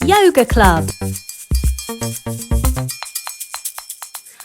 Yoga Club.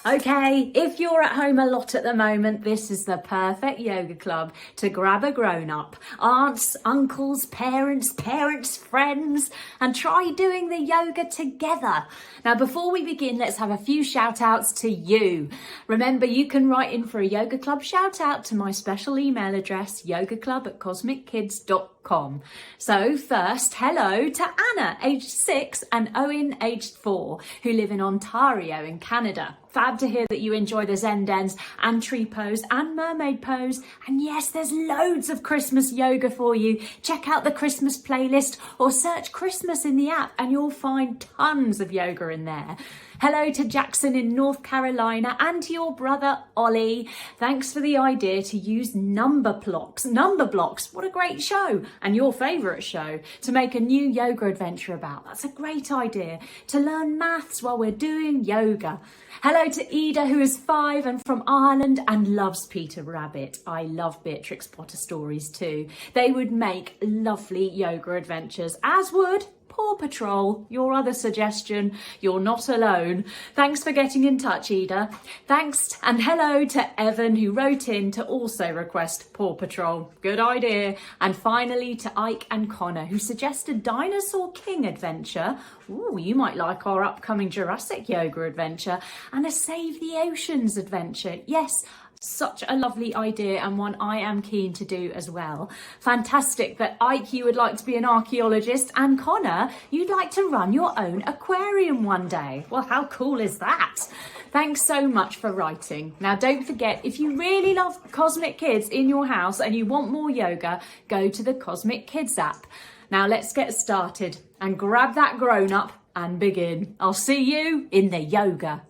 Okay, if you're at home a lot at the moment, this is the perfect yoga club to grab a grown-up, aunts, uncles, parents, friends, and try doing the yoga together. Now, before we begin, let's have a few shout-outs to you. Remember, you can write in for a yoga club shout-out to my special email address, yogaclub@cosmickids.com. So first, hello to Anna, aged 6, and Owen, aged 4, who live in Ontario in Canada. Fab to hear that you enjoy the Zen Dens and tree pose and mermaid pose. And yes, there's loads of Christmas yoga for you. Check out the Christmas playlist or search Christmas in the app and you'll find tons of yoga in there. Hello to Jackson in North Carolina and to your brother Ollie. Thanks for the idea to use number blocks. Number blocks, what a great show, and your favourite show, to make a new yoga adventure about. That's a great idea, to learn maths while we're doing yoga. Hello to Ida, who is 5 and from Ireland and loves Peter Rabbit. I love Beatrix Potter stories too. They would make lovely yoga adventures, as would Paw Patrol, your other suggestion. You're not alone. Thanks for getting in touch, Ida. Thanks, and hello to Evan, who wrote in to also request Paw Patrol. Good idea. And finally to Ike and Connor, who suggested Dinosaur King adventure. Ooh, you might like our upcoming Jurassic yoga adventure and a Save the Oceans adventure. Yes, such a lovely idea and one I am keen to do as well. Fantastic that Ike, you would like to be an archaeologist, and Connor, you'd like to run your own aquarium one day. Well, how cool is that? Thanks so much for writing. Now, don't forget, if you really love Cosmic Kids in your house and you want more yoga, go to the Cosmic Kids app. Now, let's get started and grab that grown-up and begin. I'll see you in the yoga.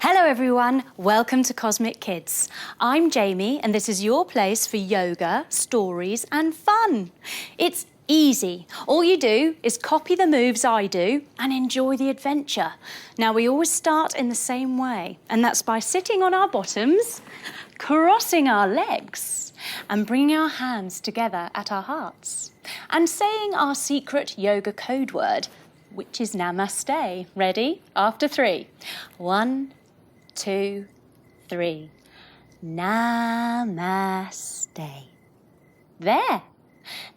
Hello everyone, welcome to Cosmic Kids. I'm Jaime and this is your place for yoga, stories and fun. It's easy. All you do is copy the moves I do and enjoy the adventure. Now we always start in the same way, and that's by sitting on our bottoms, crossing our legs and bringing our hands together at our hearts and saying our secret yoga code word, which is Namaste. Ready? After 3. 1, 2, 3. Namaste. There.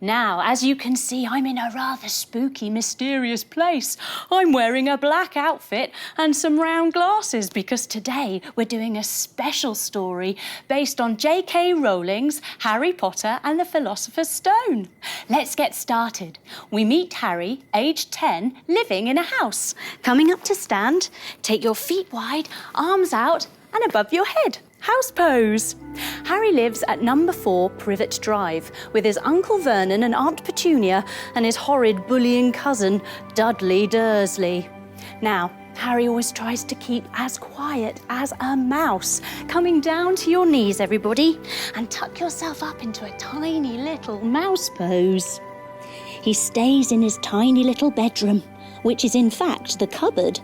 Now, as you can see, I'm in a rather spooky, mysterious place. I'm wearing a black outfit and some round glasses because today we're doing a special story based on J.K. Rowling's Harry Potter and the Philosopher's Stone. Let's get started. We meet Harry, aged 10, living in a house. Coming up to stand, take your feet wide, arms out and above your head. House pose. Harry lives at number 4 Privet Drive with his Uncle Vernon and Aunt Petunia and his horrid bullying cousin Dudley Dursley. Now, Harry always tries to keep as quiet as a mouse. Coming down to your knees, everybody, and tuck yourself up into a tiny little mouse pose. He stays in his tiny little bedroom, which is in fact the cupboard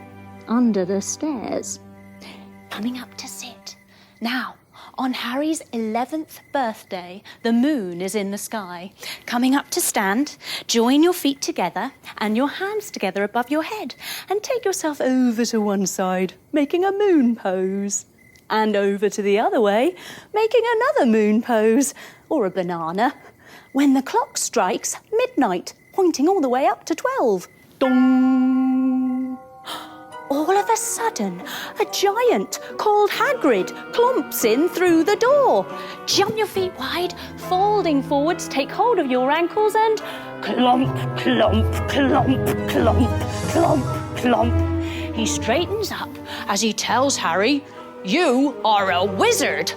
under the stairs. Coming up to sit. Now, on Harry's 11th birthday, the moon is in the sky. Coming up to stand, join your feet together and your hands together above your head and take yourself over to one side, making a moon pose. And over to the other way, making another moon pose, or a banana, when the clock strikes midnight, pointing all the way up to 12. Dong! All of a sudden, a giant called Hagrid clomps in through the door. Jump your feet wide, folding forwards, take hold of your ankles and clomp, clomp, clomp, clomp, clomp, clomp. He straightens up as he tells Harry, "You are a wizard."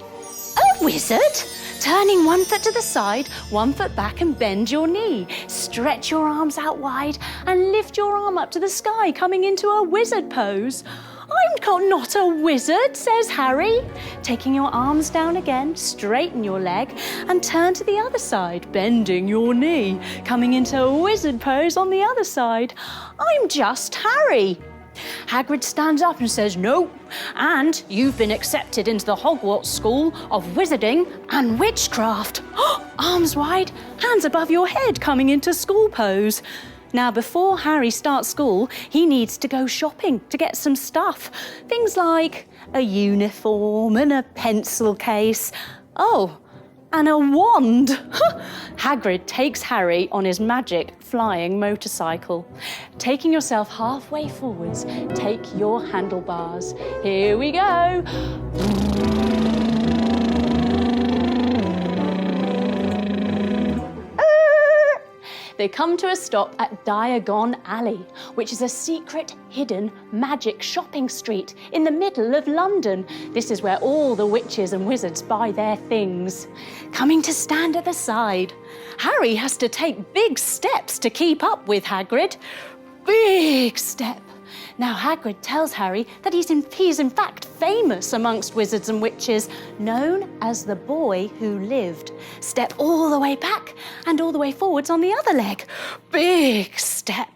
A wizard? Turning one foot to the side, one foot back and bend your knee. Stretch your arms out wide and lift your arm up to the sky, coming into a wizard pose. "I'm not a wizard," says Harry. Taking your arms down again, straighten your leg and turn to the other side, bending your knee, coming into a wizard pose on the other side. "I'm just Harry." Hagrid stands up and says, "No, and you've been accepted into the Hogwarts School of Wizarding and Witchcraft." Arms wide, hands above your head, coming into school pose. Now, before Harry starts school, he needs to go shopping to get some stuff. Things like a uniform and a pencil case. Oh, and a wand. Hagrid takes Harry on his magic flying motorcycle. Taking yourself halfway forwards, take your handlebars. Here we go. They come to a stop at Diagon Alley, which is a secret, hidden, magic shopping street in the middle of London. This is where all the witches and wizards buy their things. Coming to stand at the side, Harry has to take big steps to keep up with Hagrid. Big step. Now Hagrid tells Harry that he's in fact famous amongst wizards and witches, known as the boy who lived. Step all the way back and all the way forwards on the other leg. Big step.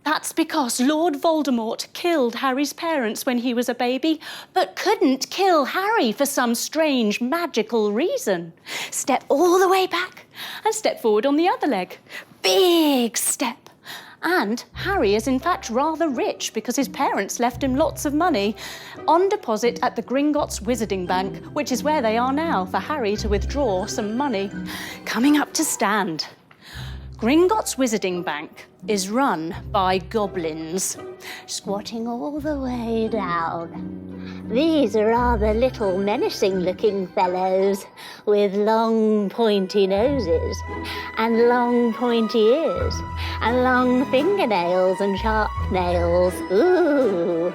That's because Lord Voldemort killed Harry's parents when he was a baby, but couldn't kill Harry for some strange magical reason. Step all the way back and step forward on the other leg. Big step. And Harry is in fact rather rich because his parents left him lots of money on deposit at the Gringotts Wizarding Bank, which is where they are now for Harry to withdraw some money. Coming up to stand. Gringotts Wizarding Bank is run by goblins, squatting all the way down. These are rather little menacing-looking fellows with long pointy noses and long pointy ears and long fingernails and sharp nails. Ooh!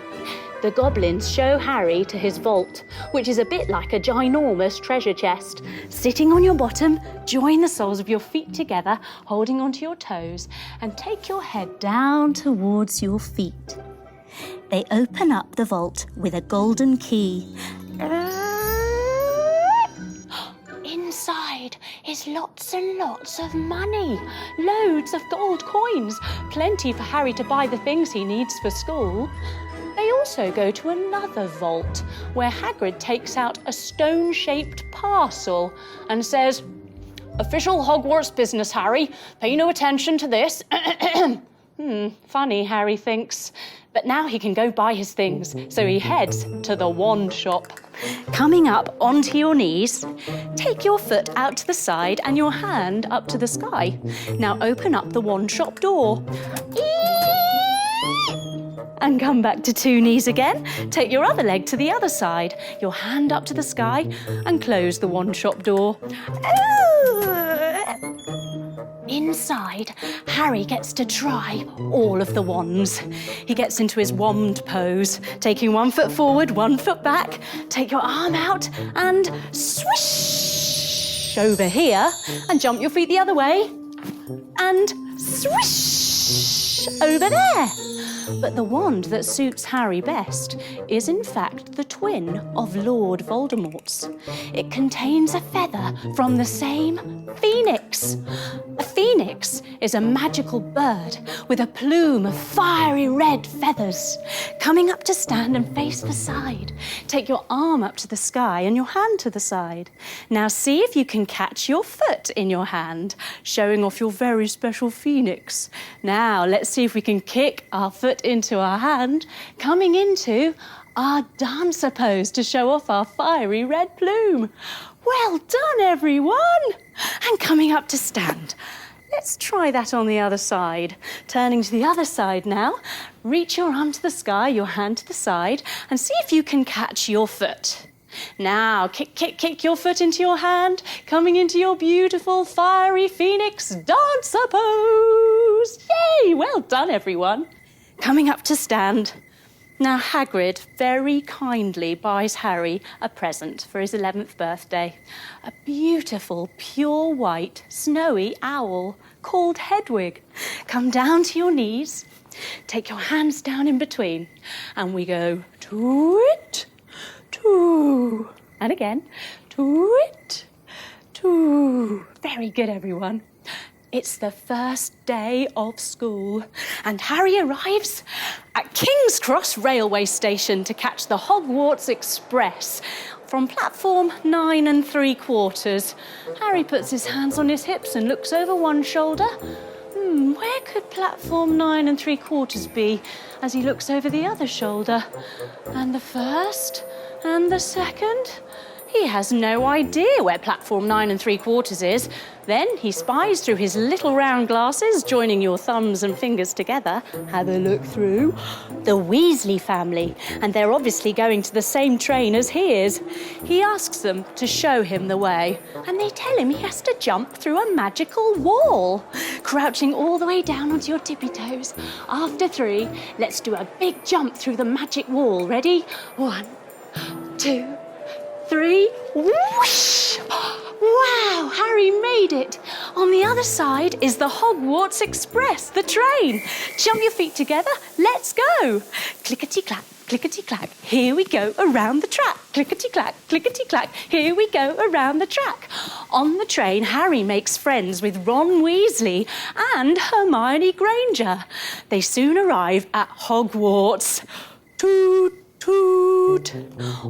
The goblins show Harry to his vault, which is a bit like a ginormous treasure chest. Sitting on your bottom, join the soles of your feet together, holding onto your toes, and take your head down towards your feet. They open up the vault with a golden key. Inside is lots and lots of money, loads of gold coins, plenty for Harry to buy the things he needs for school. They also go to another vault where Hagrid takes out a stone-shaped parcel and says, "Official Hogwarts business, Harry. Pay no attention to this." Funny, Harry thinks. But now he can go buy his things, so he heads to the wand shop. Coming up onto your knees, take your foot out to the side and your hand up to the sky. Now open up the wand shop door. And come back to two knees again. Take your other leg to the other side, your hand up to the sky, and close the wand shop door. Inside, Harry gets to try all of the wands. He gets into his wand pose, taking 1 foot forward, 1 foot back. Take your arm out and swish over here, and jump your feet the other way, and swish over there. But the wand that suits Harry best is in fact the twin of Lord Voldemort's. It contains a feather from the same phoenix. A phoenix is a magical bird with a plume of fiery red feathers. Coming up to stand and face the side. Take your arm up to the sky and your hand to the side. Now see if you can catch your foot in your hand, showing off your very special phoenix. Now let's see if we can kick our foot into our hand, coming into our dancer pose to show off our fiery red plume. Well done, everyone! And coming up to stand. Let's try that on the other side. Turning to the other side now. Reach your arm to the sky, your hand to the side, and see if you can catch your foot. Now, kick your foot into your hand, coming into your beautiful fiery phoenix dancer pose. Yay! Well done, everyone. Coming up to stand. Now, Hagrid very kindly buys Harry a present for his 11th birthday. A beautiful, pure white, snowy owl called Hedwig. Come down to your knees. Take your hands down in between. And we go toot, toot. And again, toot, toot. Very good, everyone. It's the first day of school, and Harry arrives at King's Cross railway station to catch the Hogwarts Express from platform 9 3/4. Harry puts his hands on his hips and looks over one shoulder. Where could platform 9 3/4 be as he looks over the other shoulder? And the first and the second? He has no idea where platform 9 3/4 is. Then he spies through his little round glasses, joining your thumbs and fingers together. Have a look through. The Weasley family, and they're obviously going to the same train as he is. He asks them to show him the way, and they tell him he has to jump through a magical wall, crouching all the way down onto your tippy toes. After 3, let's do a big jump through the magic wall. Ready? 1, 2, 3, whoosh! Wow, Harry made it. On the other side is the Hogwarts Express, the train. Jump your feet together, let's go. Clickety-clack, clickety-clack, here we go around the track. Clickety-clack, clickety-clack, here we go around the track. On the train, Harry makes friends with Ron Weasley and Hermione Granger. They soon arrive at Hogwarts. Toot, toot.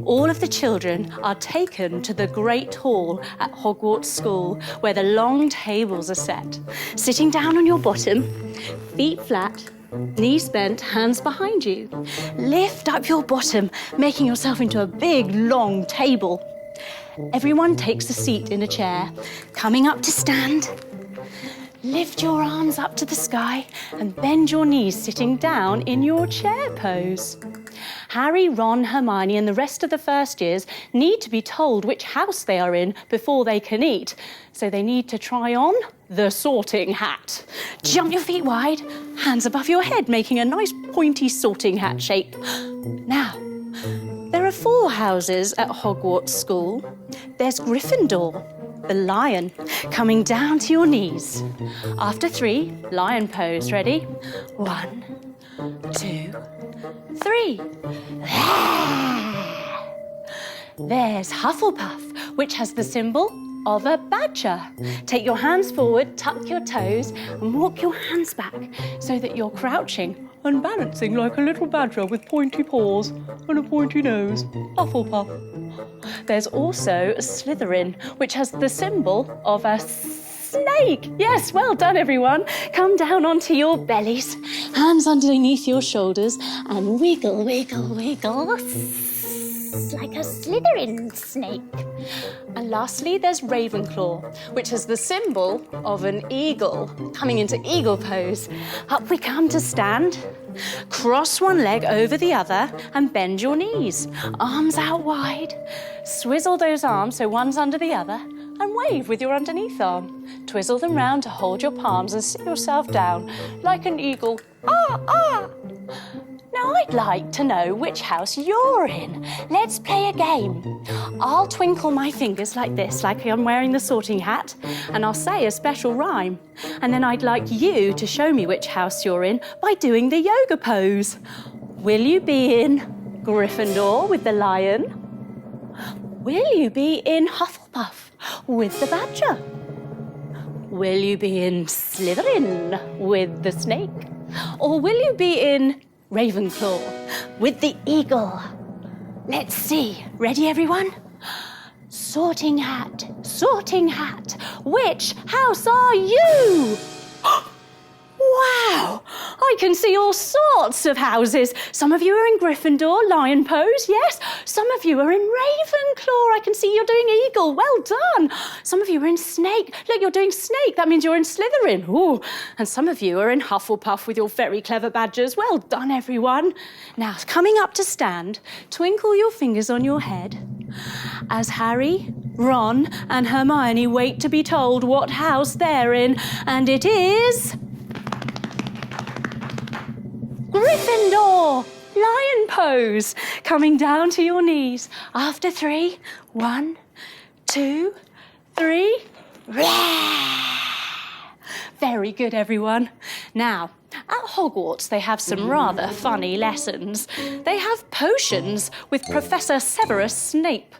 All of the children are taken to the Great Hall at Hogwarts School, where the long tables are set. Sitting down on your bottom, feet flat, knees bent, hands behind you. Lift up your bottom, making yourself into a big, long table. Everyone takes a seat in a chair. Coming up to stand. Lift your arms up to the sky and bend your knees sitting down in your chair pose. Harry, Ron, Hermione and the rest of the first years need to be told which house they are in before they can eat. So they need to try on the sorting hat. Jump your feet wide, hands above your head, making a nice pointy sorting hat shape. Now, there are 4 houses at Hogwarts School. There's Gryffindor, the lion, coming down to your knees. After 3, lion pose. Ready? 1, 2, 3. There's Hufflepuff, which has the symbol of a badger. Take your hands forward, tuck your toes, and walk your hands back so that you're crouching and balancing like a little badger with pointy paws and a pointy nose. Hufflepuff. There's also Slytherin, which has the symbol of a snake. Yes, well done, everyone. Come down onto your bellies, hands underneath your shoulders, and wiggle, wiggle, wiggle, like a Slytherin snake. And lastly, there's Ravenclaw, which has the symbol of an eagle, coming into eagle pose. Up we come to stand. Cross one leg over the other and bend your knees. Arms out wide. Swizzle those arms so one's under the other, and wave with your underneath arm. Twizzle them round to hold your palms and sit yourself down like an eagle. Ah, ah! Now I'd like to know which house you're in. Let's play a game. I'll twinkle my fingers like this, like I'm wearing the sorting hat, and I'll say a special rhyme. And then I'd like you to show me which house you're in by doing the yoga pose. Will you be in Gryffindor with the lion? Will you be in Hufflepuff with the badger? Will you be in Slytherin with the snake? Or will you be in Ravenclaw with the eagle? Let's see. Ready, everyone? Sorting hat, which house are you? Wow, I can see all sorts of houses. Some of you are in Gryffindor, lion pose, yes. Some of you are in Ravenclaw. I can see you're doing eagle, well done. Some of you are in snake. Look, you're doing snake. That means you're in Slytherin. Ooh. And some of you are in Hufflepuff with your very clever badgers. Well done, everyone. Now, coming up to stand, twinkle your fingers on your head as Harry, Ron and Hermione wait to be told what house they're in. And it is Gryffindor, lion pose, coming down to your knees. After 3, 1, 2, 3. Very good, everyone. Now, at Hogwarts, they have some rather funny lessons. They have potions with Professor Severus Snape.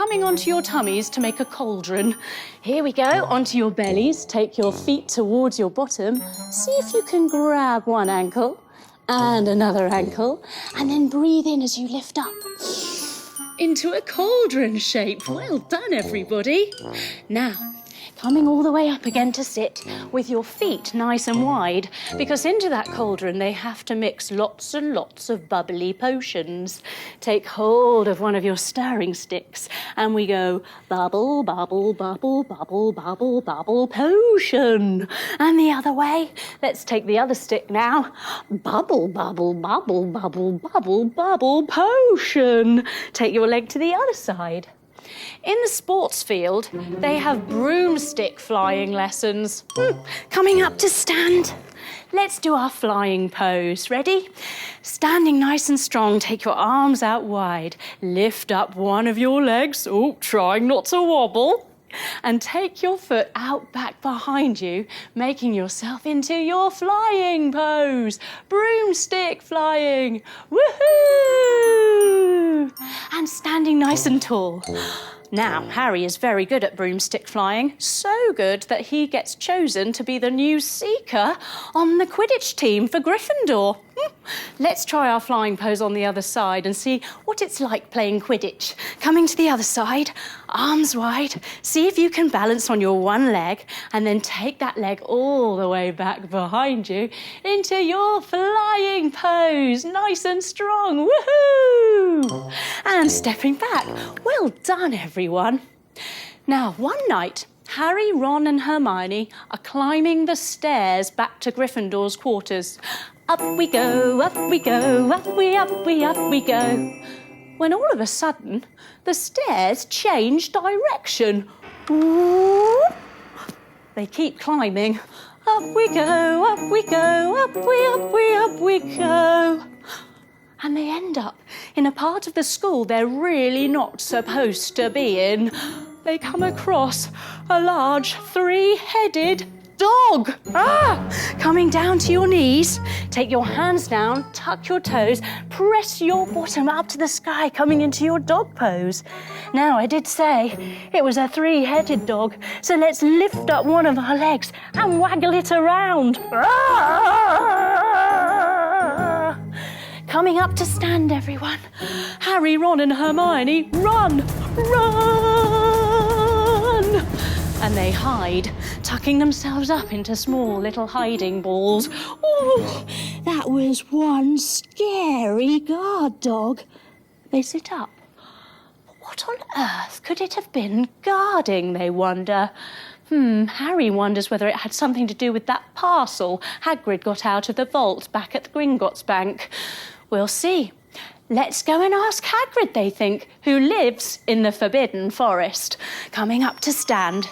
coming onto your tummies to make a cauldron. Here we go, onto your bellies. Take your feet towards your bottom. See if you can grab one ankle and another ankle, and then breathe in as you lift up into a cauldron shape. Well done, everybody. Now, coming all the way up again to sit with your feet nice and wide, because into that cauldron they have to mix lots and lots of bubbly potions. Take hold of one of your stirring sticks and we go bubble, bubble, bubble, bubble, bubble, bubble, potion. And the other way, let's take the other stick now. Bubble, bubble, bubble, bubble, bubble, bubble, potion. Take your leg to the other side. In the sports field, they have broomstick flying lessons. Coming up to stand. Let's do our flying pose. Ready? Standing nice and strong, take your arms out wide. Lift up one of your legs. Oh, trying not to wobble. And take your foot out back behind you, making yourself into your flying pose. Broomstick flying. Woohoo! And standing nice and tall. Now, Harry is very good at broomstick flying, so good that he gets chosen to be the new seeker on the Quidditch team for Gryffindor. Let's try our flying pose on the other side and see what it's like playing Quidditch. Coming to the other side, arms wide. See if you can balance on your one leg and then take that leg all the way back behind you into your flying pose. Nice and strong. Woohoo! And stepping back. Well done, everyone. Now, one night, Harry, Ron and Hermione are climbing the stairs back to Gryffindor's quarters. Up we go, up we go, up we go. When all of a sudden, the stairs change direction. Ooh. They keep climbing. Up we go, up we go, up we go. And they end up in a part of the school they're really not supposed to be in. They come across a large three-headed dog. Coming down to your knees. Take your hands down, tuck your toes, press your bottom up to the sky, coming into your dog pose. Now, I did say it was a three-headed dog, so let's lift up one of our legs and waggle it around. Coming up to stand, everyone. Harry, Ron and Hermione, run, run! And they hide, tucking themselves up into small little hiding balls. Oh, that was one scary guard dog. They sit up. What on earth could it have been guarding, they wonder? Harry wonders whether it had something to do with that parcel Hagrid got out of the vault back at the Gringotts Bank. We'll see. Let's go and ask Hagrid, they think, who lives in the Forbidden Forest. Coming up to stand.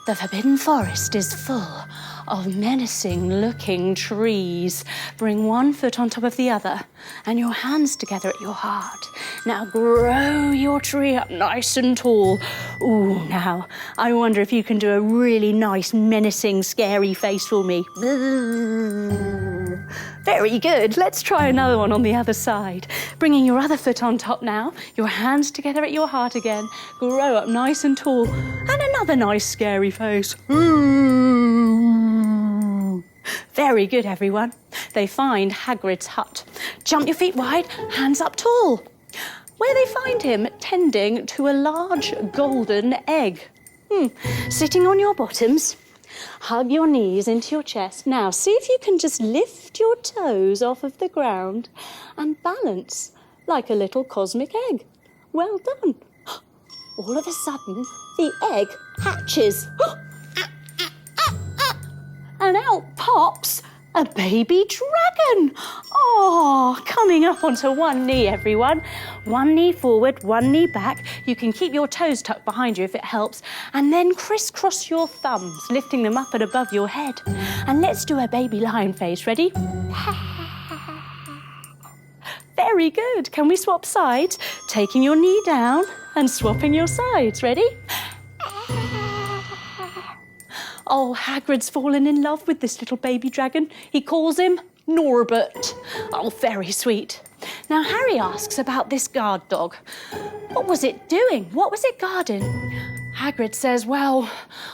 The Forbidden Forest is full of menacing-looking trees. Bring one foot on top of the other and your hands together at your heart. Now grow your tree up nice and tall. Ooh, now, I wonder if you can do a really nice, menacing, scary face for me. Very good. Let's try another one on the other side. Bringing your other foot on top now. Your hands together at your heart again. Grow up nice and tall. And another nice, scary face. Very good, everyone. They find Hagrid's hut. Jump your feet wide, hands up tall. Where they find him tending to a large golden egg. Sitting on your bottoms. Hug your knees into your chest. Now, see if you can just lift your toes off of the ground and balance like a little cosmic egg. Well done. All of a sudden, the egg hatches. And out pops a baby dragon. Oh, coming up onto one knee, everyone. One knee forward, one knee back. You can keep your toes tucked behind you if it helps. And then crisscross your thumbs, lifting them up and above your head. And let's do a baby lion face. Ready? Very good. Can we swap sides? Taking your knee down and swapping your sides. Ready? Oh, Hagrid's fallen in love with this little baby dragon. He calls him Norbert. Oh, very sweet. Now, Harry asks about this guard dog. What was it doing? What was it guarding? Hagrid says, well,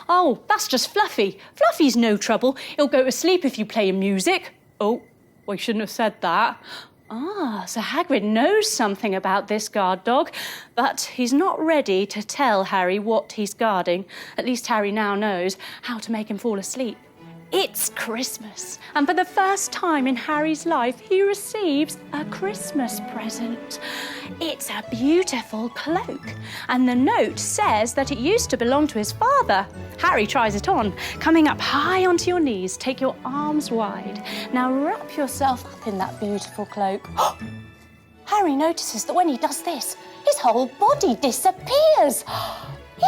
oh, that's just Fluffy. Fluffy's no trouble. He'll go to sleep if you play him music. Oh, we shouldn't have said that. Ah, so Hagrid knows something about this guard dog, but he's not ready to tell Harry what he's guarding. At least Harry now knows how to make him fall asleep. It's Christmas, and for the first time in Harry's life, he receives a Christmas present. It's a beautiful cloak, and the note says that it used to belong to his father. Harry tries it on. Coming up high onto your knees, take your arms wide. Now wrap yourself up in that beautiful cloak. Harry notices that when he does this, his whole body disappears.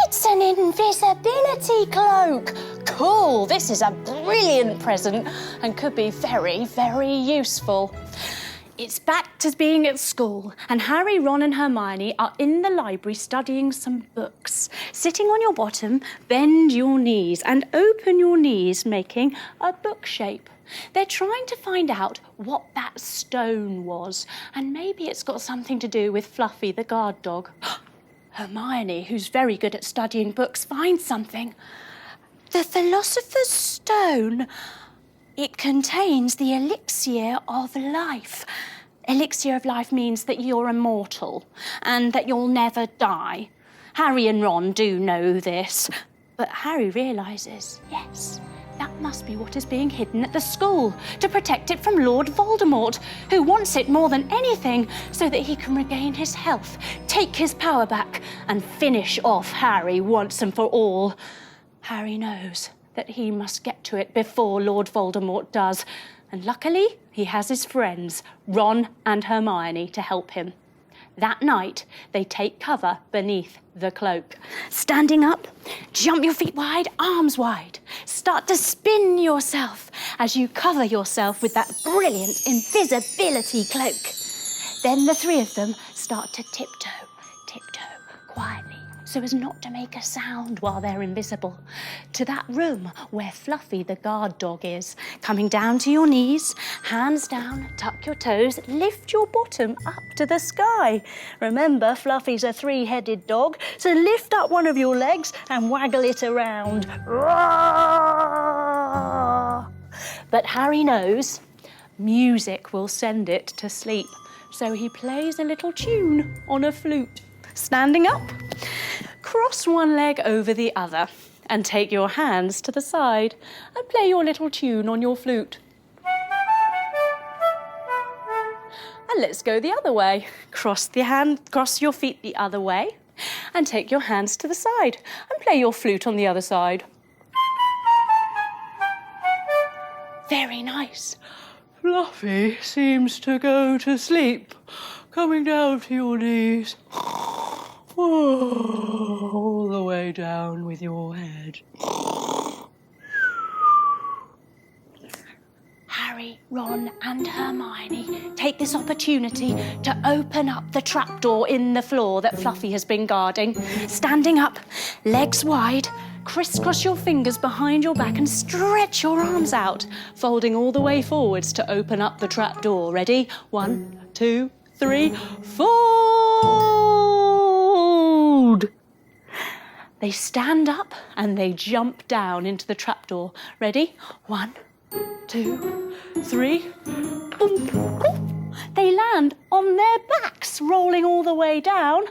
It's an invisibility cloak. Cool, this is a brilliant present and could be very, very useful. It's back to being at school, and Harry, Ron and Hermione are in the library studying some books. Sitting on your bottom, bend your knees and open your knees, making a book shape. They're trying to find out what that stone was, and maybe it's got something to do with Fluffy the guard dog. Hermione, who's very good at studying books, finds something. The Philosopher's Stone. It contains the elixir of life. Elixir of life means that you're immortal and that you'll never die. Harry and Ron do know this, but Harry realises, yes, that must be what is being hidden at the school to protect it from Lord Voldemort, who wants it more than anything so that he can regain his health, take his power back, and finish off Harry once and for all. Harry knows that he must get to it before Lord Voldemort does, and luckily he has his friends, Ron and Hermione, to help him. That night, they take cover beneath the cloak. Standing up, jump your feet wide, arms wide. Start to spin yourself as you cover yourself with that brilliant invisibility cloak. Then the three of them start to tiptoe quietly, so as not to make a sound while they're invisible, to that room where Fluffy the guard dog is. Coming down to your knees, hands down, tuck your toes, lift your bottom up to the sky. Remember, Fluffy's a three-headed dog, so lift up one of your legs and waggle it around. Roar! But Harry knows music will send it to sleep, so he plays a little tune on a flute. Standing up, cross one leg over the other and take your hands to the side and play your little tune on your flute. And let's go the other way. Cross your feet the other way and take your hands to the side and play your flute on the other side. Very nice. Fluffy seems to go to sleep. Coming down to your knees. All the way down with your head. Harry, Ron and Hermione take this opportunity to open up the trapdoor in the floor that Fluffy has been guarding. Standing up, legs wide, crisscross your fingers behind your back and stretch your arms out, folding all the way forwards to open up the trapdoor. Ready? 1, 2, 3, fold! They stand up and they jump down into the trapdoor. Ready? 1, 2, 3. Boom, boom. They land on their backs, rolling all the way down,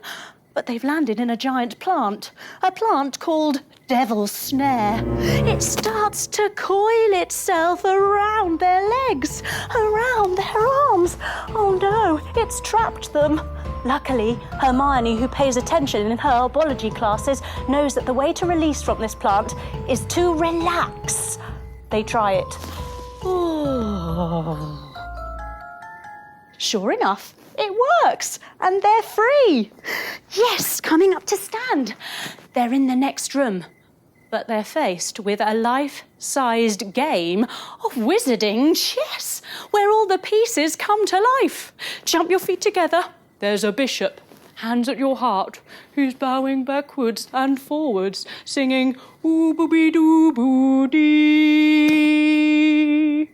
but they've landed in a giant plant, a plant called Devil's Snare. It starts to coil itself around their legs, around their arms. Oh no, it's trapped them. Luckily, Hermione, who pays attention in her herbology classes, knows that the way to release from this plant is to relax. They try it. Sure enough, it works, and they're free. Yes, coming up to stand. They're in the next room, but they're faced with a life-sized game of wizarding chess, where all the pieces come to life. Jump your feet together. There's a bishop, hands at your heart, who's bowing backwards and forwards, singing ooh-boo-bee-doo-boo-dee.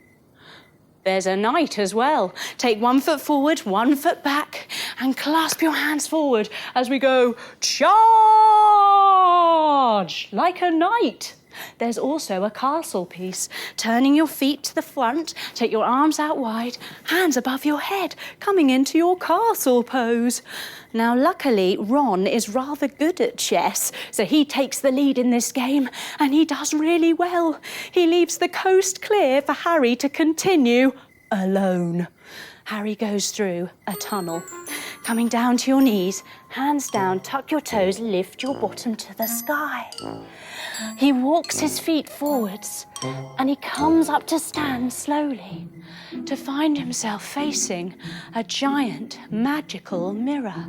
There's a knight as well. Take 1 foot forward, 1 foot back, and clasp your hands forward as we go charge like a knight. There's also a castle piece. Turning your feet to the front, take your arms out wide, hands above your head, coming into your castle pose. Now, luckily, Ron is rather good at chess, so he takes the lead in this game, and he does really well. He leaves the coast clear for Harry to continue alone. Harry goes through a tunnel. Coming down to your knees, hands down, tuck your toes, lift your bottom to the sky. He walks his feet forwards and he comes up to stand slowly to find himself facing a giant magical mirror.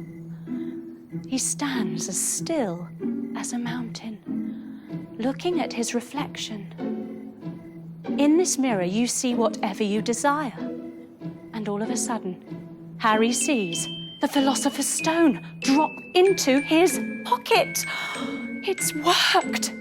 He stands as still as a mountain, looking at his reflection. In this mirror, you see whatever you desire. And all of a sudden, Harry sees the Philosopher's Stone drop into his pocket. It's worked.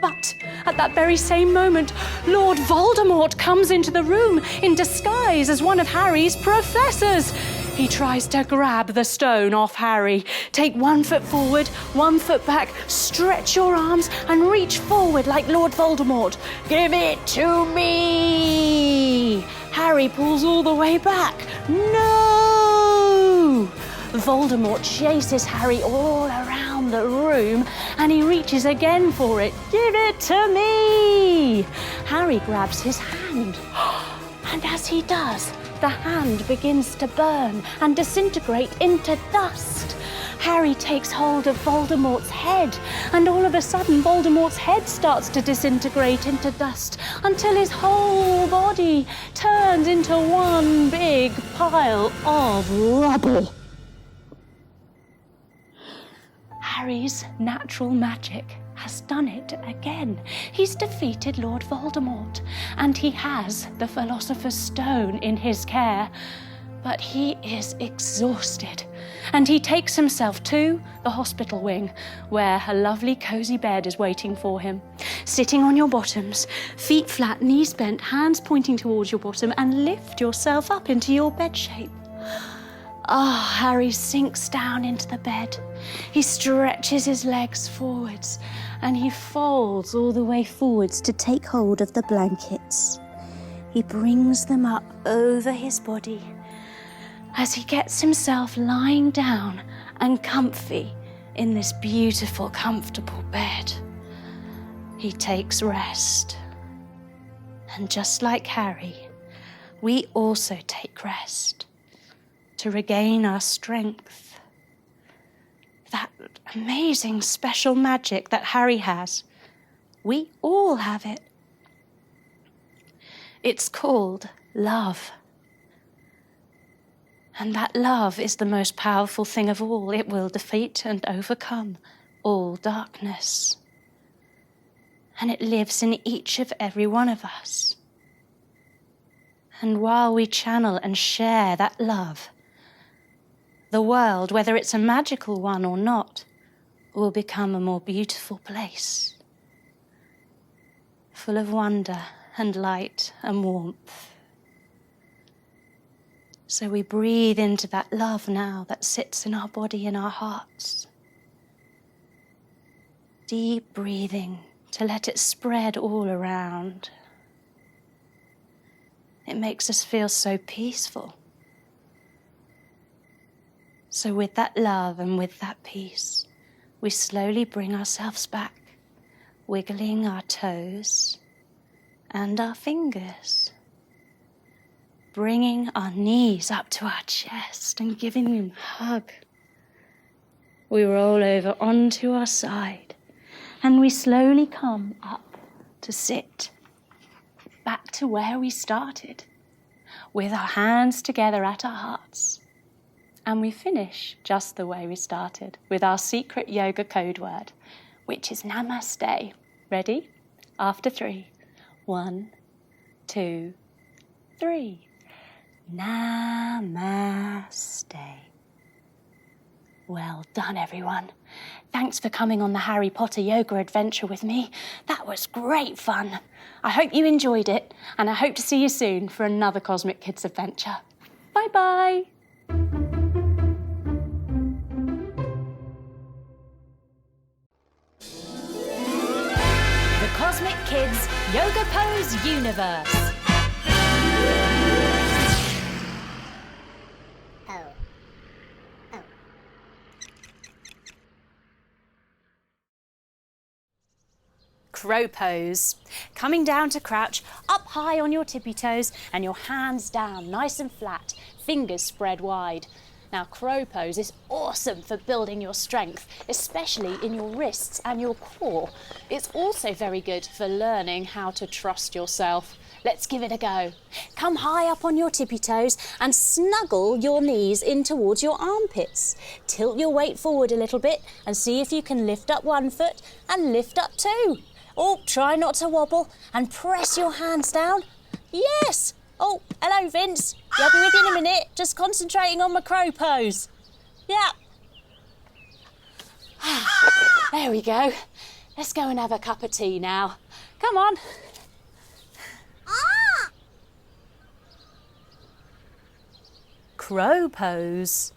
But at that very same moment, Lord Voldemort comes into the room in disguise as one of Harry's professors. He tries to grab the stone off Harry. Take 1 foot forward, 1 foot back, stretch your arms and reach forward like Lord Voldemort. Give it to me! Harry pulls all the way back. No! Voldemort chases Harry all around the room and he reaches again for it. Give it to me! Harry grabs his hand. And as he does, the hand begins to burn and disintegrate into dust. Harry takes hold of Voldemort's head, and all of a sudden Voldemort's head starts to disintegrate into dust until his whole body turns into one big pile of rubble. Harry's natural magic has done it again. He's defeated Lord Voldemort, and he has the Philosopher's Stone in his care. But he is exhausted, and he takes himself to the hospital wing, where a lovely cosy bed is waiting for him. Sitting on your bottoms, feet flat, knees bent, hands pointing towards your bottom, and lift yourself up into your bed shape. Harry sinks down into the bed. He stretches his legs forwards and he folds all the way forwards to take hold of the blankets. He brings them up over his body as he gets himself lying down and comfy in this beautiful, comfortable bed. He takes rest. And just like Harry, we also take rest to regain our strength. That amazing special magic that Harry has, we all have it. It's called love. And that love is the most powerful thing of all. It will defeat and overcome all darkness. And it lives in each of every one of us. And while we channel and share that love, the world, whether it's a magical one or not, will become a more beautiful place, full of wonder and light and warmth. So we breathe into that love now that sits in our body and our hearts. Deep breathing to let it spread all around. It makes us feel so peaceful. So with that love and with that peace, we slowly bring ourselves back, wiggling our toes and our fingers, bringing our knees up to our chest and giving them a hug. We roll over onto our side and we slowly come up to sit back to where we started, with our hands together at our hearts. And we finish just the way we started, with our secret yoga code word, which is Namaste. Ready? After 3. 1, 2, 3. Namaste. Well done, everyone. Thanks for coming on the Harry Potter yoga adventure with me. That was great fun. I hope you enjoyed it, and I hope to see you soon for another Cosmic Kids adventure. Bye-bye. Cosmic Kids Yoga Pose Universe. Crow pose. Coming down to crouch, up high on your tippy toes and your hands down, nice and flat, fingers spread wide. Now, crow pose is awesome for building your strength, especially in your wrists and your core. It's also very good for learning how to trust yourself. Let's give it a go. Come high up on your tippy toes and snuggle your knees in towards your armpits. Tilt your weight forward a little bit and see if you can lift up one foot and lift up two. Oh, try not to wobble and press your hands down. Yes! Oh, hello, Vince. I'll be with you in a minute. Just concentrating on my crow pose. Yeah. There we go. Let's go and have a cup of tea now. Come on. Crow pose.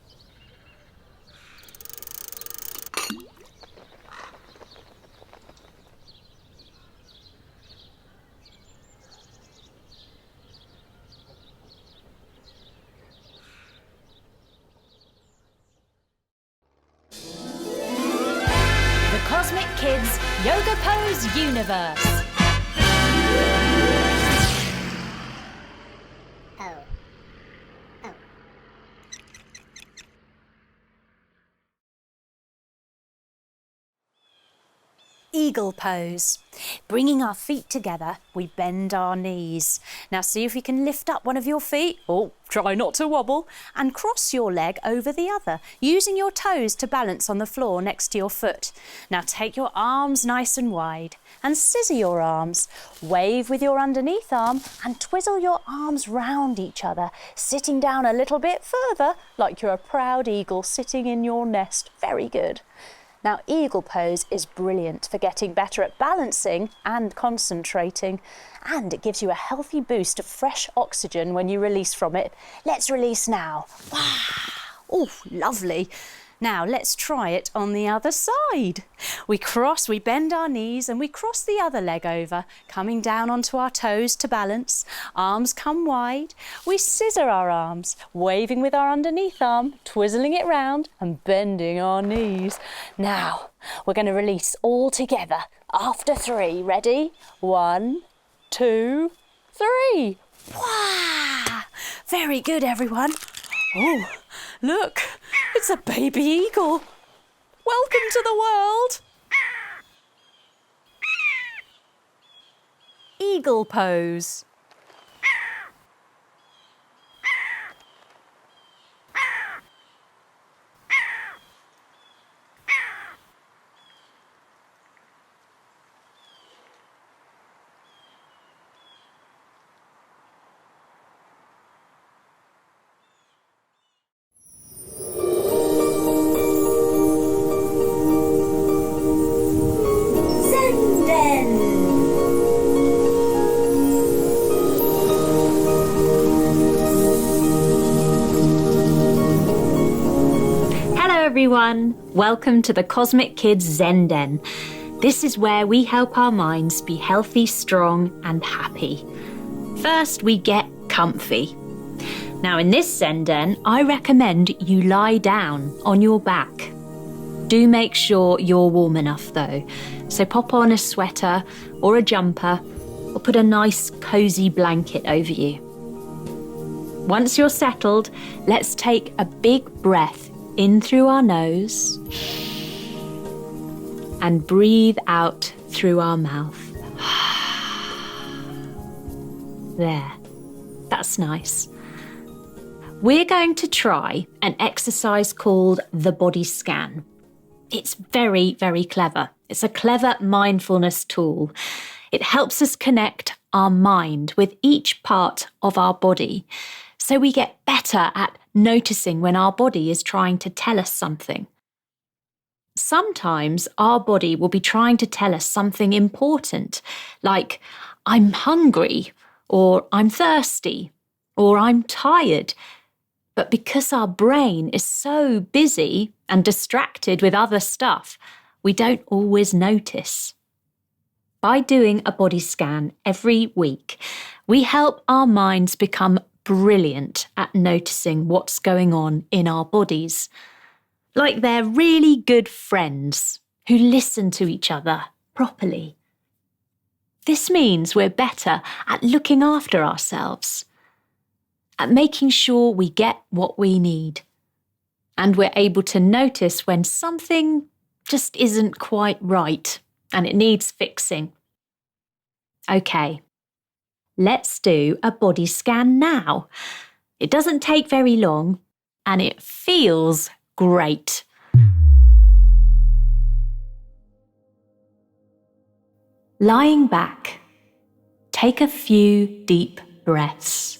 Cosmic Kids Yoga Pose Universe. Eagle pose. Bringing our feet together, we bend our knees. Now see if you can lift up one of your feet. Oh, try not to wobble. And cross your leg over the other, using your toes to balance on the floor next to your foot. Now take your arms nice and wide and scissor your arms. Wave with your underneath arm and twizzle your arms round each other, sitting down a little bit further, like you're a proud eagle sitting in your nest. Very good. Now, eagle pose is brilliant for getting better at balancing and concentrating, and it gives you a healthy boost of fresh oxygen when you release from it. Let's release now. Wow! Oh, lovely. Now, let's try it on the other side. We bend our knees and we cross the other leg over, coming down onto our toes to balance. Arms come wide. We scissor our arms, waving with our underneath arm, twizzling it round and bending our knees. Now, we're going to release all together after 3. Ready? 1, 2, 3. Wow! Very good, everyone. Oh, look, it's a baby eagle. Welcome to the world. Eagle pose. Zen Den. Hello everyone, welcome to the Cosmic Kids Zen Den. This is where we help our minds be healthy, strong and happy. First, we get comfy. Now in this Zen Den, I recommend you lie down on your back. Do make sure you're warm enough though. So pop on a sweater or a jumper or put a nice cozy blanket over you. Once you're settled, let's take a big breath in through our nose and breathe out through our mouth. There, that's nice. We're going to try an exercise called the body scan. It's very, very clever. It's a clever mindfulness tool. It helps us connect our mind with each part of our body, so we get better at noticing when our body is trying to tell us something. Sometimes our body will be trying to tell us something important, like I'm hungry, or I'm thirsty, or I'm tired. But because our brain is so busy and distracted with other stuff, we don't always notice. by doing a body scan every week, we help our minds become brilliant at noticing what's going on in our bodies. Like they're really good friends who listen to each other properly. This means we're better at looking after ourselves, at making sure we get what we need, and we're able to notice when something just isn't quite right and it needs fixing. Okay, let's do a body scan now. It doesn't take very long and it feels great. Lying back, take a few deep breaths.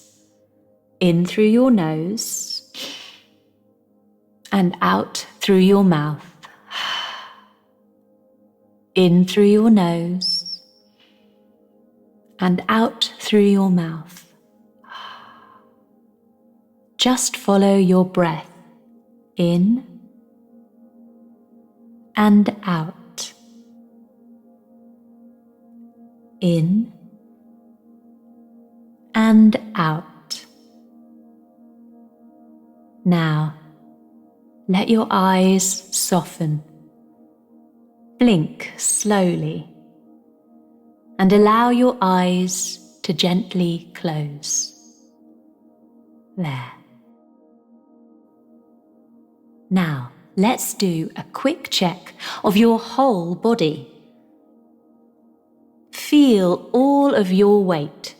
In through your nose and out through your mouth. In through your nose and out through your mouth. Just follow your breath in and out. In and out. Now, let your eyes soften. Blink slowly and allow your eyes to gently close. There. Now, let's do a quick check of your whole body. Feel all of your weight,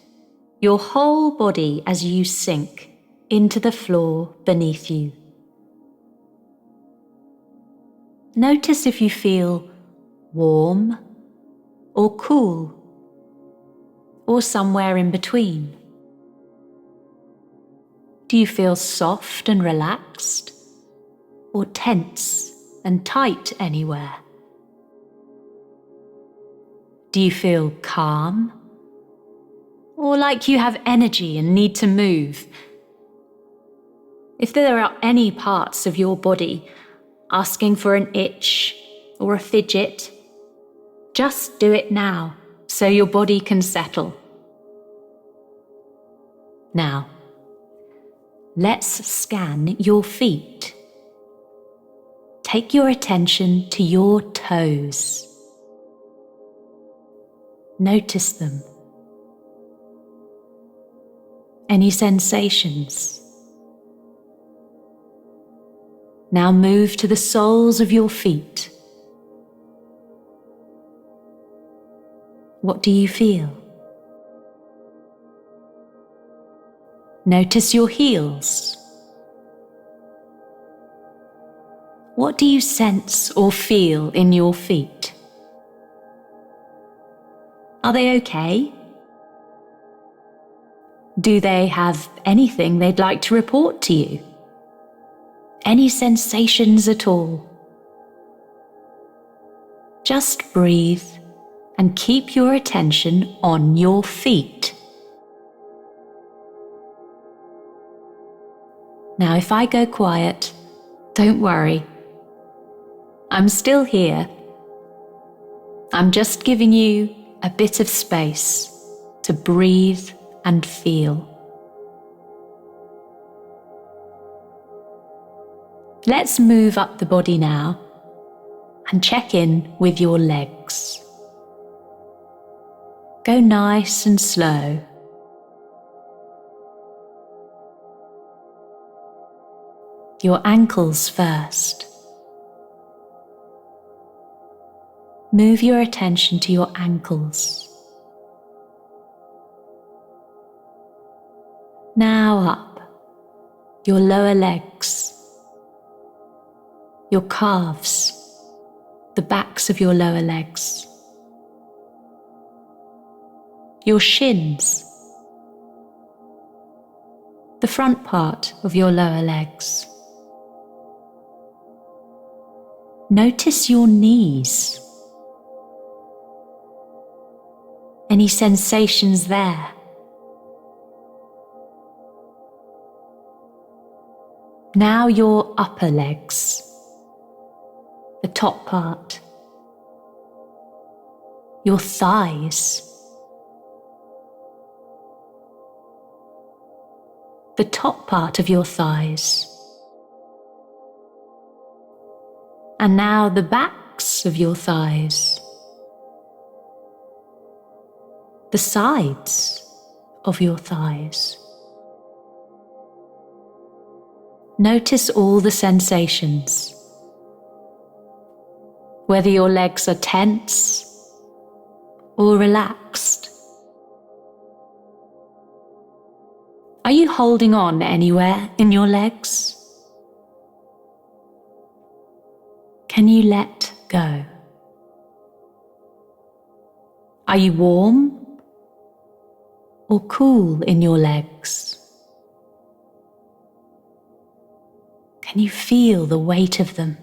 your whole body as you sink into the floor beneath you. Notice if you feel warm or cool or somewhere in between. Do you feel soft and relaxed or tense and tight anywhere? Do you feel calm or like you have energy and need to move? If there are any parts of your body asking for an itch or a fidget, just do it now so your body can settle. Now, let's scan your feet. Take your attention to your toes. Notice them. Any sensations? Now move to the soles of your feet. What do you feel? Notice your heels. What do you sense or feel in your feet? Are they okay? Do they have anything they'd like to report to you? Any sensations at all? Just breathe and keep your attention on your feet. Now, if I go quiet, don't worry. I'm still here. I'm just giving you a bit of space to breathe and feel. Let's move up the body now and check in with your legs. Go nice and slow. Your ankles first. Move your attention to your ankles. Now up, your lower legs, your calves, the backs of your lower legs, your shins, the front part of your lower legs. Notice your knees. Any sensations there? Now your upper legs, the top part, your thighs, the top part of your thighs, and now the backs of your thighs, the sides of your thighs. Notice all the sensations, whether your legs are tense or relaxed. Are you holding on anywhere in your legs? Can you let go? Are you warm or cool in your legs? Can you feel the weight of them?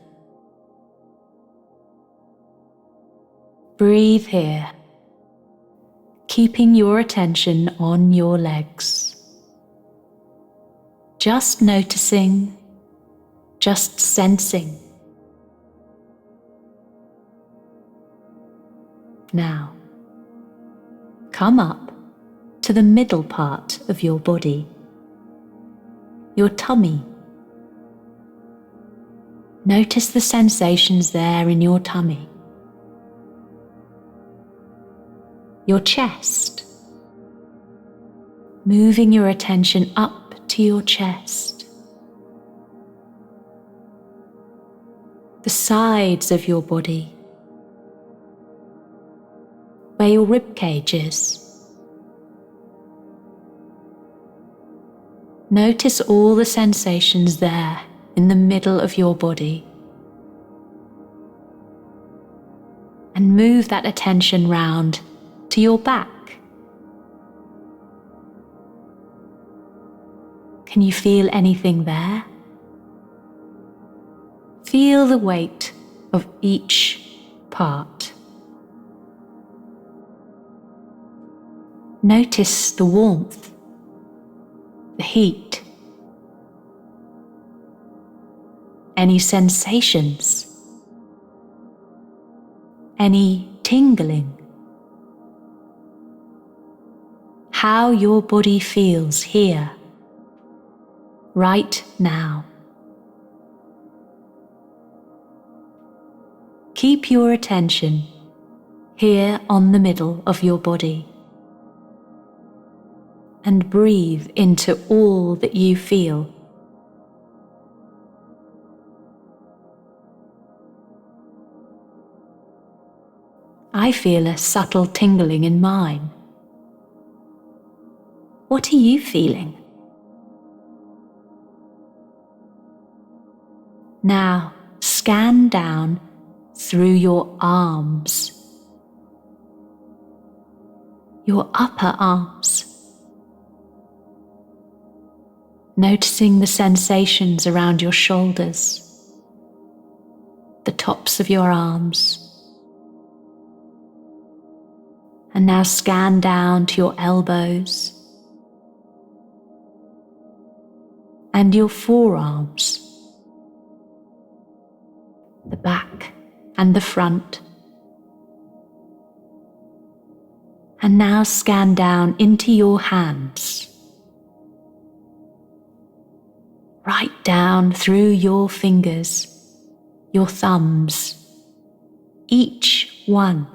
Breathe here, keeping your attention on your legs. Just noticing, just sensing. Now, come up to the middle part of your body, your tummy. Notice the sensations there in your tummy. Your chest, moving your attention up to your chest. The sides of your body, where your rib cage is. Notice all the sensations there in the middle of your body. And move that attention round to your back. Can you feel anything there? Feel the weight of each part. Notice the warmth, the heat, any sensations, any tingling. How your body feels here, right now. Keep your attention here on the middle of your body and breathe into all that you feel. I feel a subtle tingling in mine. What are you feeling? Now, scan down through your arms, your upper arms, noticing the sensations around your shoulders, the tops of your arms. And now scan down to your elbows and your forearms, the back and the front. And now scan down into your hands, right down through your fingers, your thumbs, each one.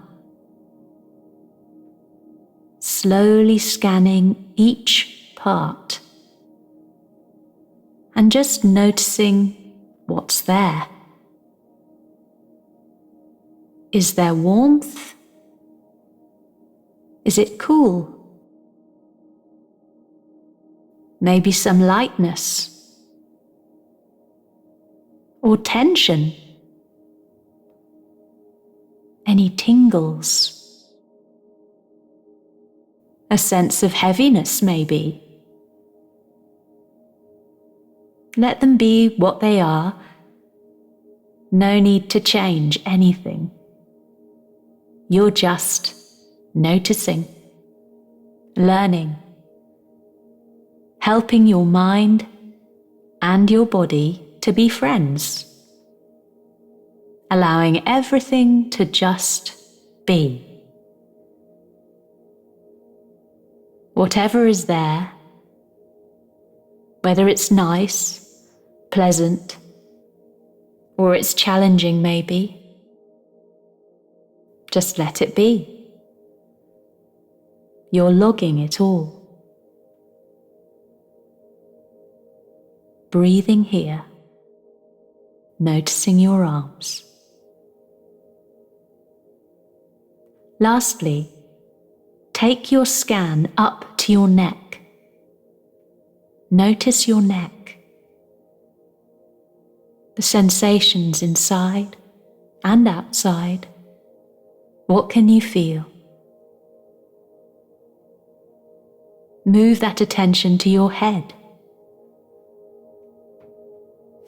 Slowly scanning each part and just noticing what's there. Is there warmth? Is it cool? Maybe some lightness or tension? Any tingles? A sense of heaviness, maybe. Let them be what they are. No need to change anything. You're just noticing, learning, helping your mind and your body to be friends, allowing everything to just be. Whatever is there, whether it's nice, pleasant, or it's challenging maybe, just let it be. You're logging it all. Breathing here, noticing your arms. Lastly, take your scan up to your neck. Notice your neck. The sensations inside and outside. What can you feel? Move that attention to your head.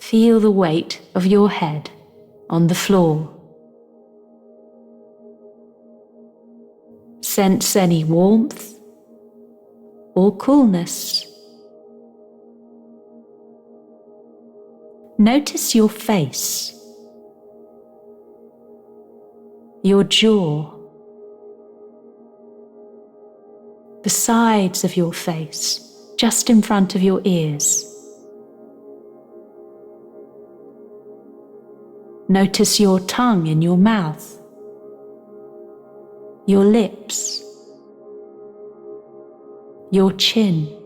Feel the weight of your head on the floor. Sense any warmth or coolness. Notice your face, your jaw, the sides of your face, just in front of your ears. Notice your tongue in your mouth, your lips, your chin.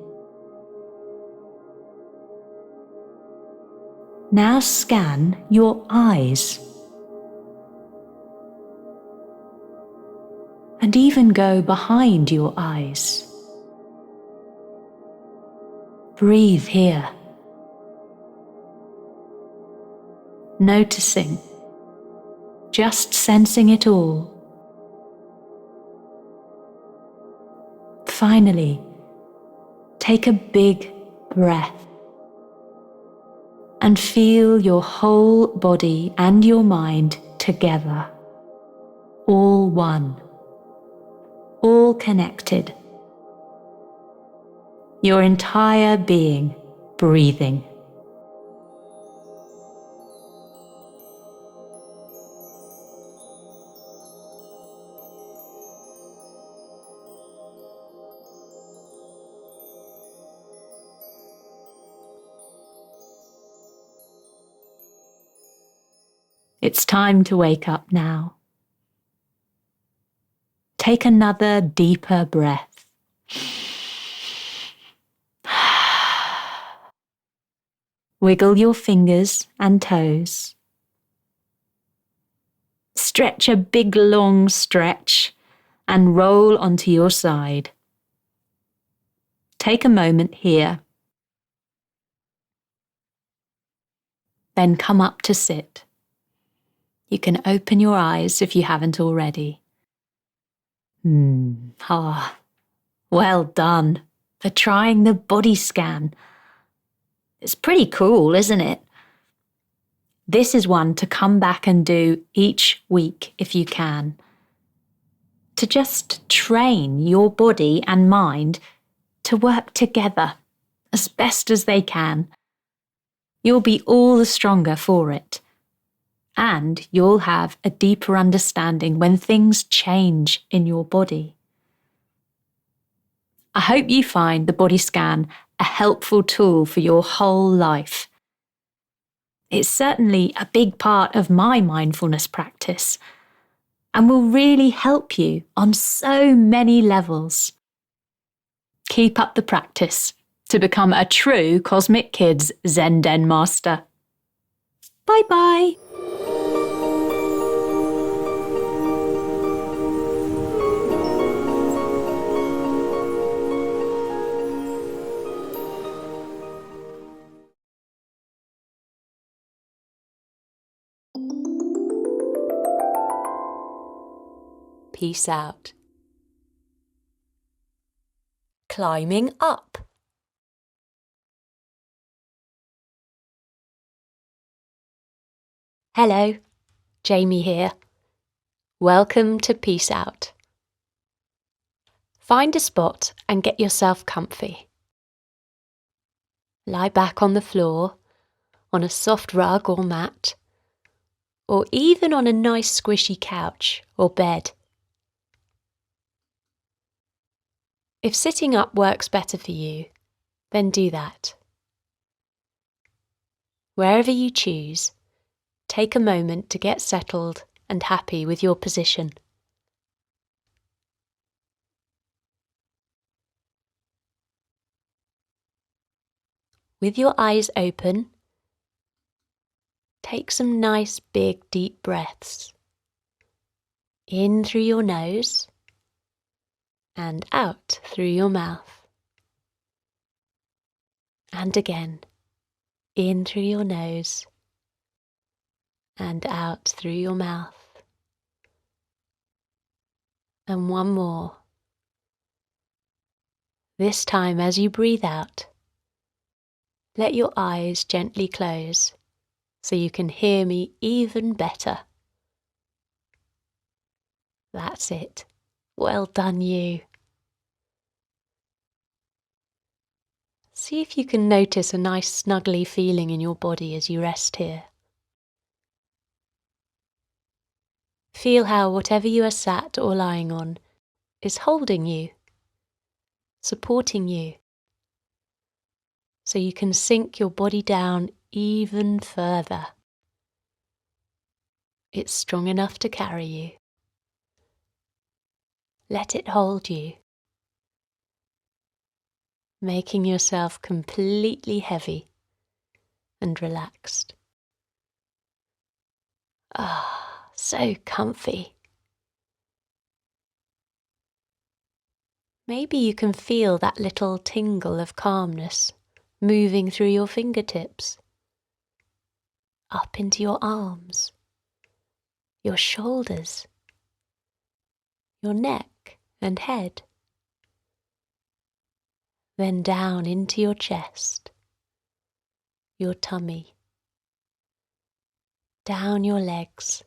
Now scan your eyes and even go behind your eyes. Breathe here. Noticing, just sensing it all. Finally, take a big breath and feel your whole body and your mind together, all one, all connected. Your entire being breathing. It's time to wake up now. Take another deeper breath. Wiggle your fingers and toes. Stretch a big long stretch and roll onto your side. Take a moment here. Then come up to sit. You can open your eyes if you haven't already. Well done for trying the body scan. It's pretty cool, isn't it? This is one to come back and do each week if you can. To just train your body and mind to work together as best as they can. You'll be all the stronger for it. And you'll have a deeper understanding when things change in your body. I hope you find the body scan a helpful tool for your whole life. It's certainly a big part of my mindfulness practice and will really help you on so many levels. Keep up the practice to become a true Cosmic Kids Zen Den master. Bye-bye. Peace out. Climbing up. Hello, Jaime here. Welcome to Peace Out. Find a spot and get yourself comfy. Lie back on the floor, on a soft rug or mat, or even on a nice squishy couch or bed. If sitting up works better for you, then do that. Wherever you choose, take a moment to get settled and happy with your position. With your eyes open, take some nice big deep breaths. In through your nose and out through your mouth. And again, in through your nose and out through your mouth. And one more. This time as you breathe out, let your eyes gently close so you can hear me even better. That's it. Well done, you. See if you can notice a nice snuggly feeling in your body as you rest here. Feel how whatever you are sat or lying on is holding you, supporting you, so you can sink your body down even further. It's strong enough to carry you. Let it hold you, making yourself completely heavy and relaxed. Ah, so comfy. Maybe you can feel that little tingle of calmness moving through your fingertips, up into your arms, your shoulders, your neck and head, then down into your chest, your tummy, down your legs,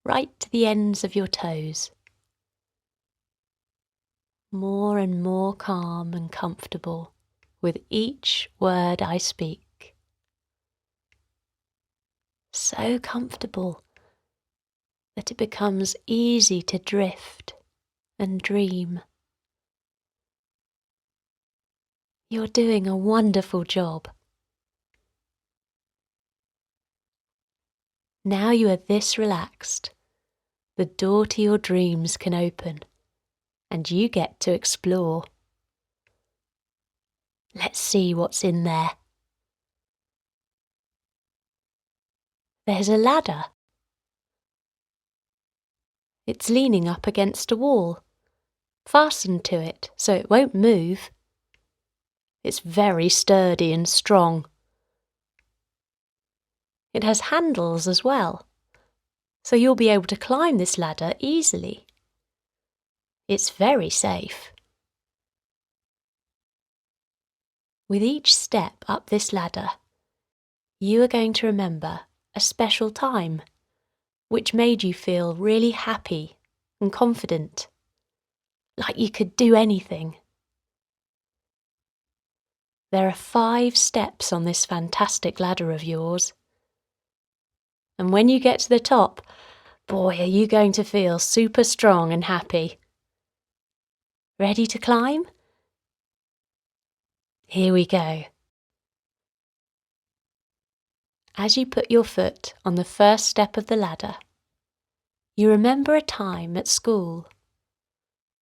right to the ends of your toes. More and more calm and comfortable with each word I speak. So comfortable that it becomes easy to drift and dream. You're doing a wonderful job. Now you are this relaxed, the door to your dreams can open, and you get to explore. Let's see what's in there. There's a ladder. It's leaning up against a wall, fastened to it so it won't move. It's very sturdy and strong. It has handles as well, so you'll be able to climb this ladder easily. It's very safe. With each step up this ladder, you are going to remember a special time which made you feel really happy and confident, like you could do anything. There are 5 steps on this fantastic ladder of yours. And when you get to the top, boy, are you going to feel super strong and happy. Ready to climb? Here we go. As you put your foot on the first step of the ladder, you remember a time at school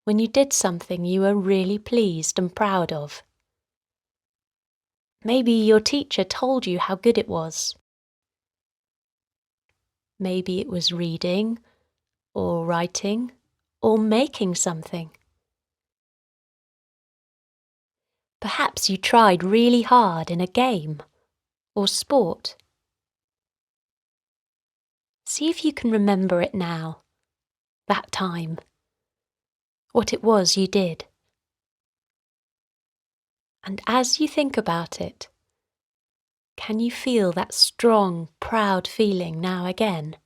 when you did something you were really pleased and proud of. Maybe your teacher told you how good it was. Maybe it was reading, or writing, or making something. Perhaps you tried really hard in a game or sport. See if you can remember it now, that time, what it was you did. And as you think about it, can you feel that strong, proud feeling now again,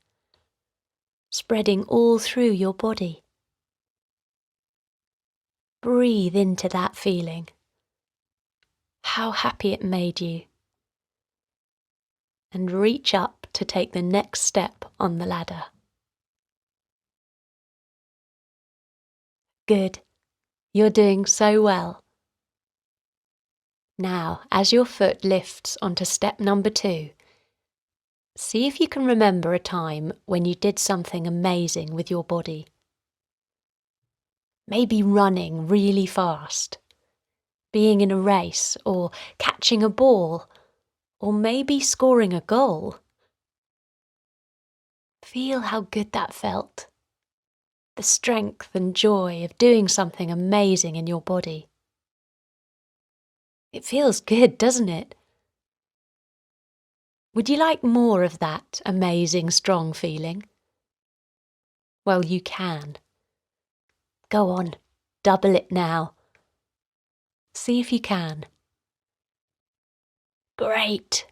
spreading all through your body? Breathe into that feeling. How happy it made you. And reach up to take the next step on the ladder. Good. You're doing so well. Now, as your foot lifts onto step number 2, see if you can remember a time when you did something amazing with your body. Maybe running really fast, being in a race, or catching a ball, or maybe scoring a goal. Feel how good that felt. The strength and joy of doing something amazing in your body. It feels good, doesn't it? Would you like more of that amazing, strong feeling? Well, you can. Go on, double it now. See if you can. Great.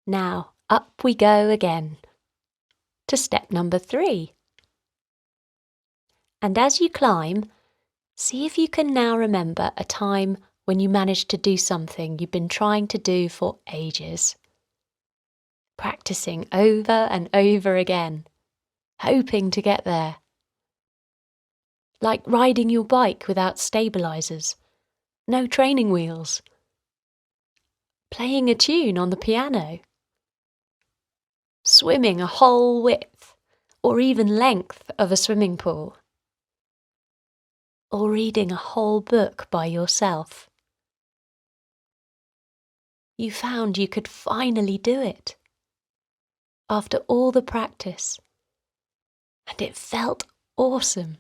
Now, up we go again to step number 3. And as you climb, see if you can now remember a time when you managed to do something you've been trying to do for ages. Practicing over and over again, hoping to get there. Like riding your bike without stabilisers, no training wheels. Playing a tune on the piano. Swimming a whole width or even length of a swimming pool. Or reading a whole book by yourself. You found you could finally do it. After all the practice. And it felt awesome.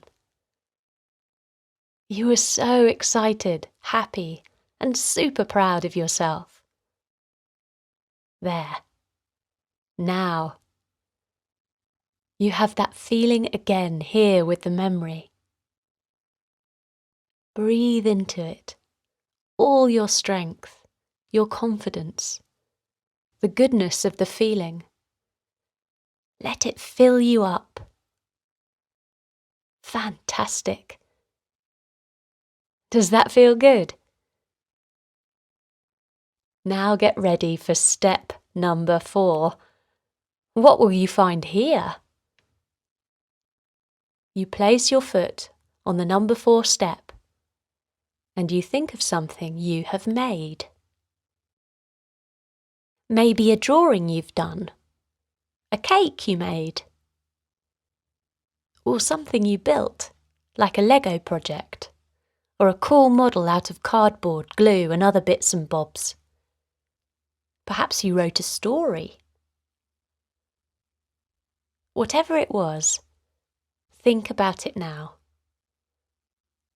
You were so excited, happy, and super proud of yourself. There. Now. You have that feeling again here with the memory. Breathe into it. All your strength, your confidence, the goodness of the feeling. Let it fill you up. Fantastic. Does that feel good? Now get ready for step number 4. What will you find here? You place your foot on the number 4 step and you think of something you have made. Maybe a drawing you've done, a cake you made, or something you built, like a Lego project, or a cool model out of cardboard, glue and other bits and bobs. Perhaps you wrote a story. Whatever it was, think about it now.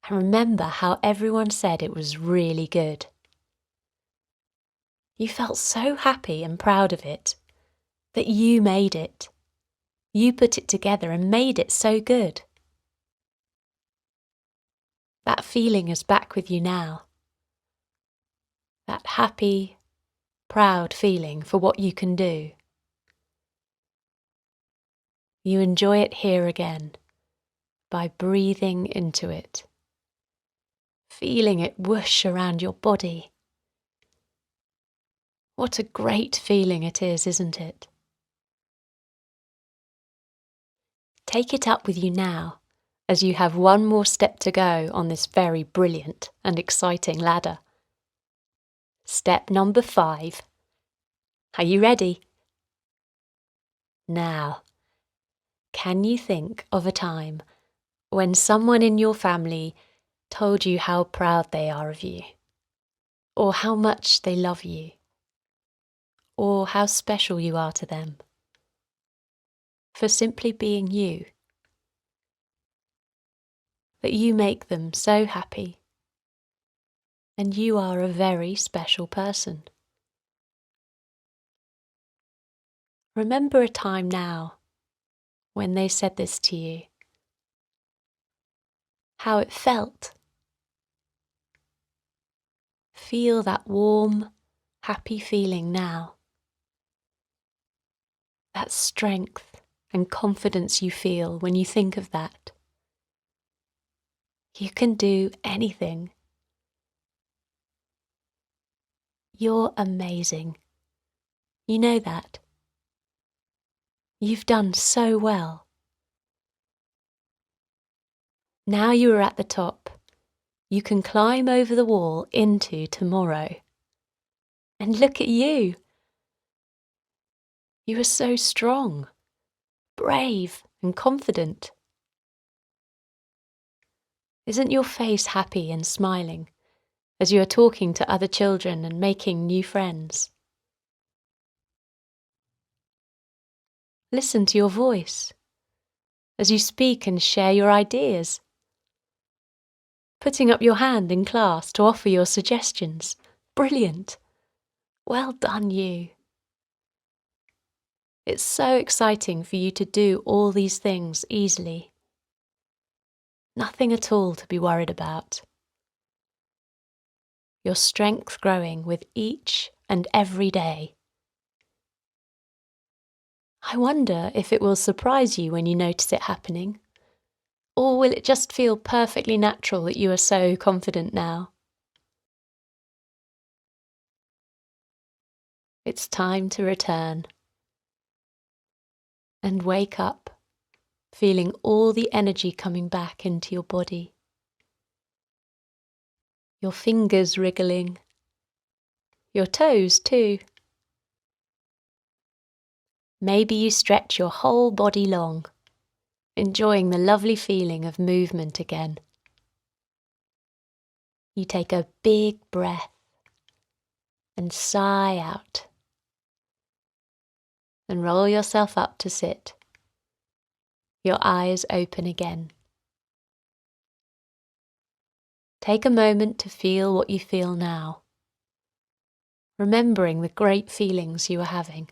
And remember how everyone said it was really good. You felt so happy and proud of it that you made it. You put it together and made it so good. That feeling is back with you now. That happy, proud feeling for what you can do. You enjoy it here again by breathing into it, feeling it whoosh around your body. What a great feeling it is, isn't it? Take it up with you now, as you have one more step to go on this very brilliant and exciting ladder. Step number 5. Are you ready? Now, can you think of a time when someone in your family told you how proud they are of you, or how much they love you, or how special you are to them, for simply being you? That you make them so happy, and you are a very special person. Remember a time now when they said this to you, how it felt. Feel that warm, happy feeling now. That strength and confidence you feel when you think of that. You can do anything. You're amazing. You know that. You've done so well. Now you are at the top. You can climb over the wall into tomorrow. And look at you. You are so strong, brave, and confident. Isn't your face happy and smiling as you are talking to other children and making new friends? Listen to your voice as you speak and share your ideas. Putting up your hand in class to offer your suggestions. Brilliant. Well done, you. It's so exciting for you to do all these things easily. Nothing at all to be worried about. Your strength growing with each and every day. I wonder if it will surprise you when you notice it happening, or will it just feel perfectly natural that you are so confident now? It's time to return and wake up, feeling all the energy coming back into your body. Your fingers wriggling, your toes too. Maybe you stretch your whole body long, enjoying the lovely feeling of movement again. You take a big breath and sigh out, and roll yourself up to sit, your eyes open again. Take a moment to feel what you feel now, remembering the great feelings you are having.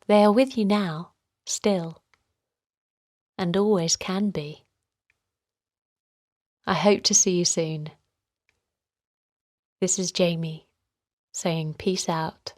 They are with you now, still, and always can be. I hope to see you soon. This is Jaime, saying peace out.